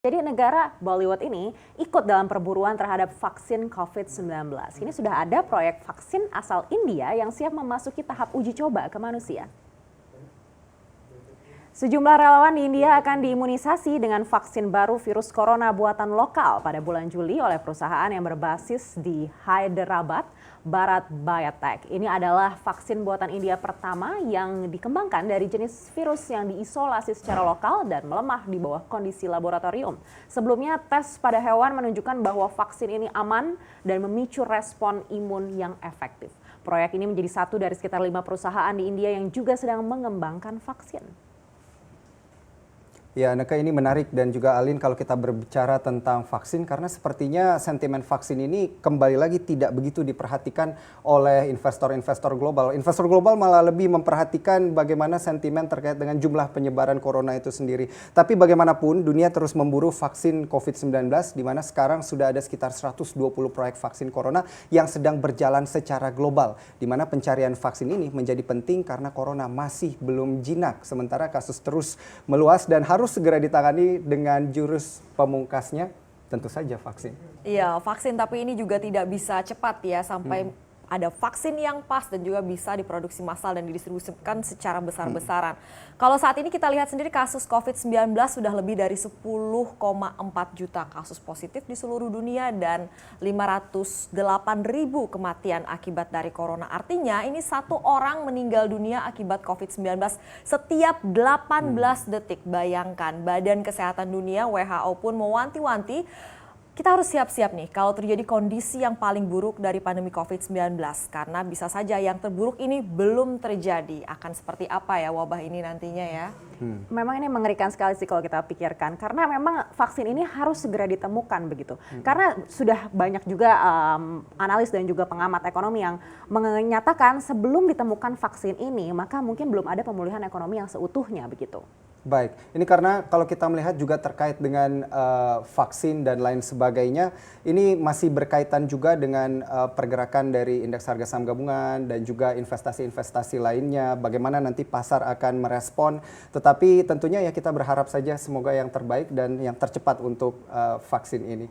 Jadi negara Bollywood ini ikut dalam perburuan terhadap vaksin COVID-19. Kini sudah ada proyek vaksin asal India yang siap memasuki tahap uji coba ke manusia. Sejumlah relawan di India akan diimunisasi dengan vaksin baru virus corona buatan lokal pada bulan Juli oleh perusahaan yang berbasis di Hyderabad, Bharat Biotech. Ini adalah vaksin buatan India pertama yang dikembangkan dari jenis virus yang diisolasi secara lokal dan melemah di bawah kondisi laboratorium. Sebelumnya, tes pada hewan menunjukkan bahwa vaksin ini aman dan memicu respon imun yang efektif. Proyek ini menjadi satu dari sekitar 5 perusahaan di India yang juga sedang mengembangkan vaksin. Ya, Neka, ini menarik dan juga Alin kalau kita berbicara tentang vaksin karena sepertinya sentimen vaksin ini kembali lagi tidak begitu diperhatikan oleh investor-investor global. Investor global malah lebih memperhatikan bagaimana sentimen terkait dengan jumlah penyebaran corona itu sendiri. Tapi bagaimanapun dunia terus memburu vaksin COVID-19 di mana sekarang sudah ada sekitar 120 proyek vaksin corona yang sedang berjalan secara global. Di mana pencarian vaksin ini menjadi penting karena corona masih belum jinak sementara kasus terus meluas dan harus segera ditangani dengan jurus pemungkasnya tentu saja vaksin. Iya, vaksin, tapi ini juga tidak bisa cepat ya sampai ada vaksin yang pas dan juga bisa diproduksi massal dan didistribusikan secara besar-besaran. Kalau saat ini kita lihat sendiri kasus COVID-19 sudah lebih dari 10,4 juta kasus positif di seluruh dunia dan 508.000 kematian akibat dari corona. Artinya ini 1 orang meninggal dunia akibat COVID-19 setiap 18 detik. Bayangkan, Badan Kesehatan Dunia WHO pun mewanti-wanti kita harus siap-siap nih kalau terjadi kondisi yang paling buruk dari pandemi COVID-19. Karena bisa saja yang terburuk ini belum terjadi. Akan seperti apa ya wabah ini nantinya ya? Memang ini mengerikan sekali sih kalau kita pikirkan. Karena memang vaksin ini harus segera ditemukan begitu. Karena sudah banyak juga analis dan juga pengamat ekonomi yang menyatakan sebelum ditemukan vaksin ini, maka mungkin belum ada pemulihan ekonomi yang seutuhnya begitu. Baik, ini karena kalau kita melihat juga terkait dengan vaksin dan lain sebagainya, ini masih berkaitan juga dengan pergerakan dari indeks harga saham gabungan dan juga investasi-investasi lainnya, bagaimana nanti pasar akan merespon. Tetapi tentunya ya kita berharap saja semoga yang terbaik dan yang tercepat untuk vaksin ini.